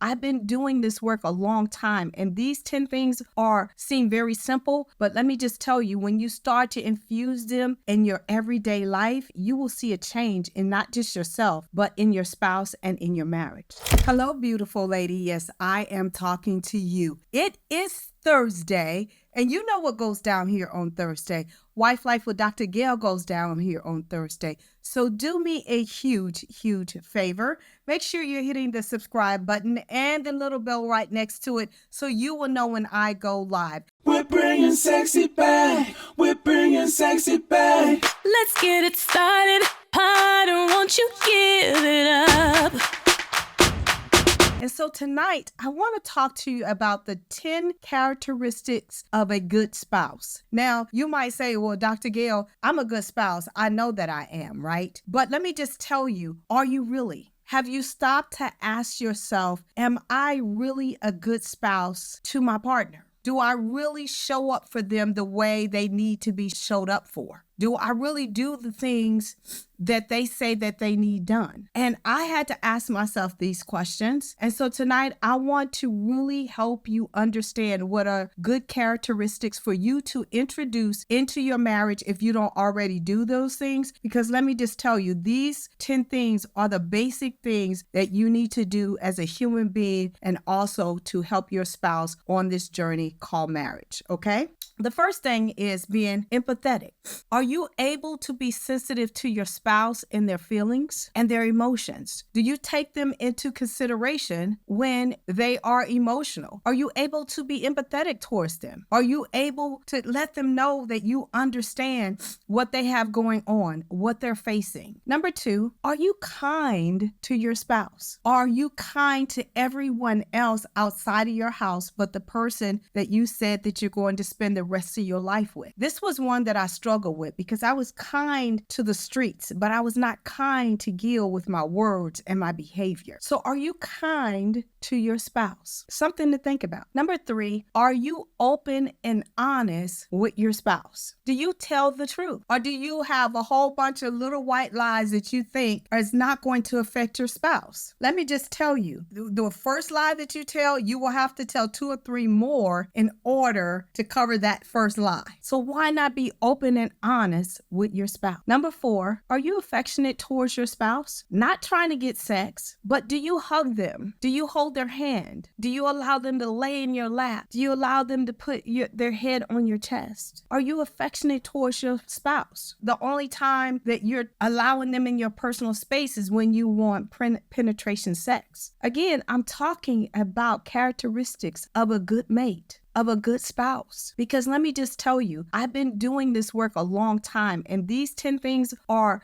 I've been doing this work a long time, and these 10 things seem very simple, but let me just tell you, when you start to infuse them in your everyday life, you will see a change in not just yourself, but in your spouse and in your marriage. Hello, beautiful lady. Yes, I am talking to you. It is Thursday, and you know what goes down here on Thursday. Wife Life with Dr. Gail goes down here on Thursday. So do me a huge, huge favor. Make sure you're hitting the subscribe button and the little bell right next to it so you will know when I go live. We're bringing sexy back. We're bringing sexy back. Let's get it started. Harder, won't you give it up? And so tonight, I want to talk to you about the 10 characteristics of a good spouse. Now, you might say, well, Dr. Gail, I'm a good spouse. I know that I am, right? But let me just tell you, are you really? Have you stopped to ask yourself, am I really a good spouse to my partner? Do I really show up for them the way they need to be showed up for? Do I really do the things that they say that they need done? And I had to ask myself these questions. And so tonight, I want to really help you understand what are good characteristics for you to introduce into your marriage if you don't already do those things. Because let me just tell you, these 10 things are the basic things that you need to do as a human being and also to help your spouse on this journey called marriage, okay? The first thing is being empathetic. Are you able to be sensitive to your spouse and their feelings and their emotions? Do you take them into consideration when they are emotional? Are you able to be empathetic towards them? Are you able to let them know that you understand what they have going on, what they're facing? Number 2, are you kind to your spouse? Are you kind to everyone else outside of your house but the person that you said that you're going to spend the rest of your life with? This was one that I struggled with because I was kind to the streets, but I was not kind to Gail with my words and my behavior. So are you kind to your spouse? Something to think about. Number 3, are you open and honest with your spouse? Do you tell the truth? Or do you have a whole bunch of little white lies that you think is not going to affect your spouse? Let me just tell you, the first lie that you tell, you will have to tell 2 or 3 more in order to cover that first lie. So why not be open and honest with your spouse? Number 4, are you affectionate towards your spouse? Not trying to get sex, but do you hug them? Do you hold their hand? Do you allow them to lay in your lap? Do you allow them to put their head on your chest? Are you affectionate towards your spouse? The only time that you're allowing them in your personal space is when you want penetration sex. Again, I'm talking about characteristics of a good mate, of a good spouse. Because let me just tell you, I've been doing this work a long time, and these 10 things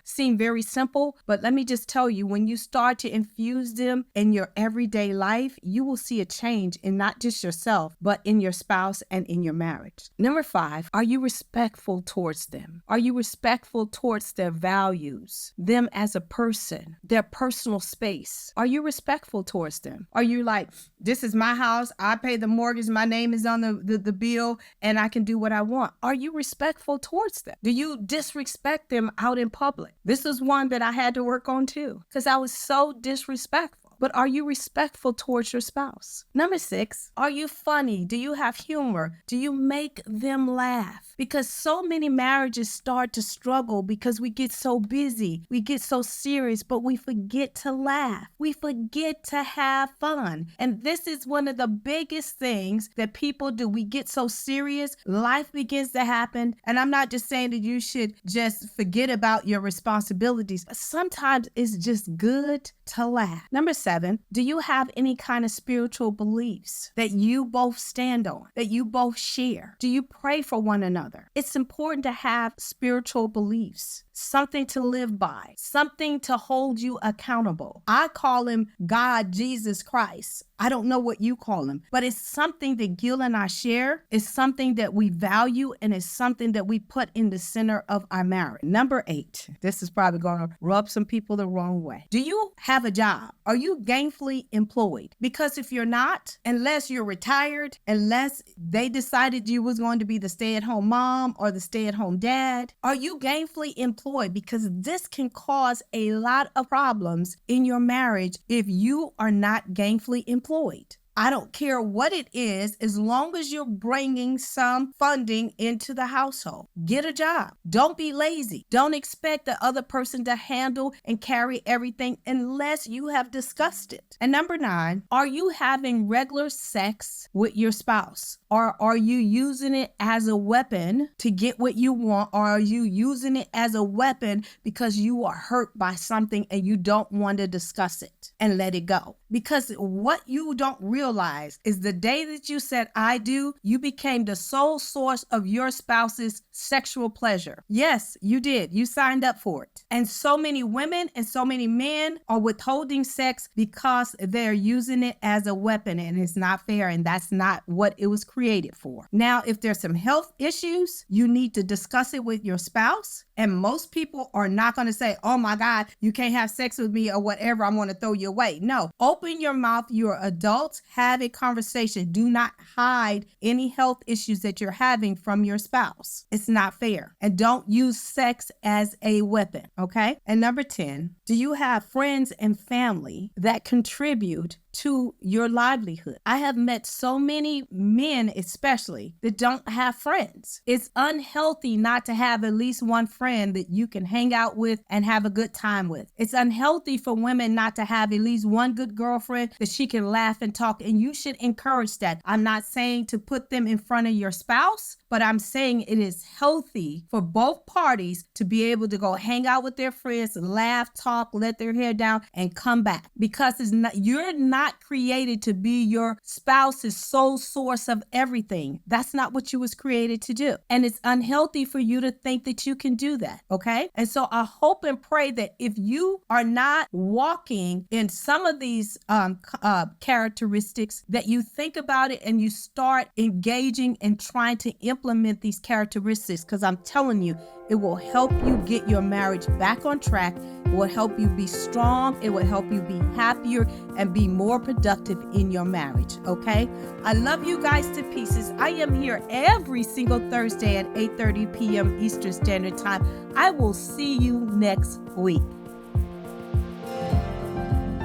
seem very simple, but let me just tell you, when you start to infuse them in your everyday life, you will see a change in not just yourself, but in your spouse and in your marriage. Number 5, are you respectful towards them? Are you respectful towards their values, them as a person, their personal space? Are you respectful towards them? Are you like, this is my house, I pay the mortgage, my name is on the bill, and I can do what I want? Are you respectful towards them? Do you disrespect them out in public? This is one that I had to work on too, because I was so disrespectful. But are you respectful towards your spouse? Number 6, are you funny? Do you have humor? Do you make them laugh? Because so many marriages start to struggle because we get so busy, we get so serious, but we forget to laugh. We forget to have fun. And this is one of the biggest things that people do. We get so serious, life begins to happen. And I'm not just saying that you should just forget about your responsibilities. Sometimes it's just good to laugh. Number 7, do you have any kind of spiritual beliefs that you both stand on, that you both share? Do you pray for one another? It's important to have spiritual beliefs, something to live by, something to hold you accountable. I call him God, Jesus Christ. I don't know what you call him, but it's something that Gail and I share. It's something that we value, and it's something that we put in the center of our marriage. Number 8, this is probably going to rub some people the wrong way. Do you have a job? Are you gainfully employed? Because if you're not, unless you're retired, unless they decided you was going to be the stay-at-home mom or the stay-at-home dad, are you gainfully employed? employed, because this can cause a lot of problems in your marriage if you are not gainfully employed. I don't care what it is, as long as you're bringing some funding into the household. Get a job. Don't be lazy. Don't expect the other person to handle and carry everything unless you have discussed it. And number 9, are you having regular sex with your spouse? Or are you using it as a weapon to get what you want? Or are you using it as a weapon because you are hurt by something and you don't want to discuss it and let it go? Because what you don't realize is the day that you said, I do, you became the sole source of your spouse's sexual pleasure. Yes, you did. You signed up for it. And so many women and so many men are withholding sex because they're using it as a weapon, and it's not fair, and that's not what it was created for. Now, if there's some health issues, you need to discuss it with your spouse. And most people are not going to say, oh my God, you can't have sex with me or whatever, I'm going to throw you away. No, open your mouth. You're adults. Have a conversation. Do not hide any health issues that you're having from your spouse. It's not fair. And don't use sex as a weapon, okay? And number 10, do you have friends and family that contribute to your livelihood? I have met so many men, especially, that don't have friends. It's unhealthy not to have at least one friend that you can hang out with and have a good time with. It's unhealthy for women not to have at least one good girlfriend that she can laugh and talk, and you should encourage that. I'm not saying to put them in front of your spouse, but I'm saying it is healthy for both parties to be able to go hang out with their friends, laugh, talk, let their hair down, and come back. Because you're not created to be your spouse's sole source of everything. That's not what you was created to do. And it's unhealthy for you to think that you can do that, okay? And so I hope and pray that if you are not walking in some of these characteristics, that you think about it and you start engaging and trying to implement these characteristics, because I'm telling you, it will help you get your marriage back on track. It will help you be strong. It will help you be happier and be more productive in your marriage, okay? I love you guys to pieces. I am here every single Thursday at 8:30 p.m. Eastern Standard Time. I will see you next week.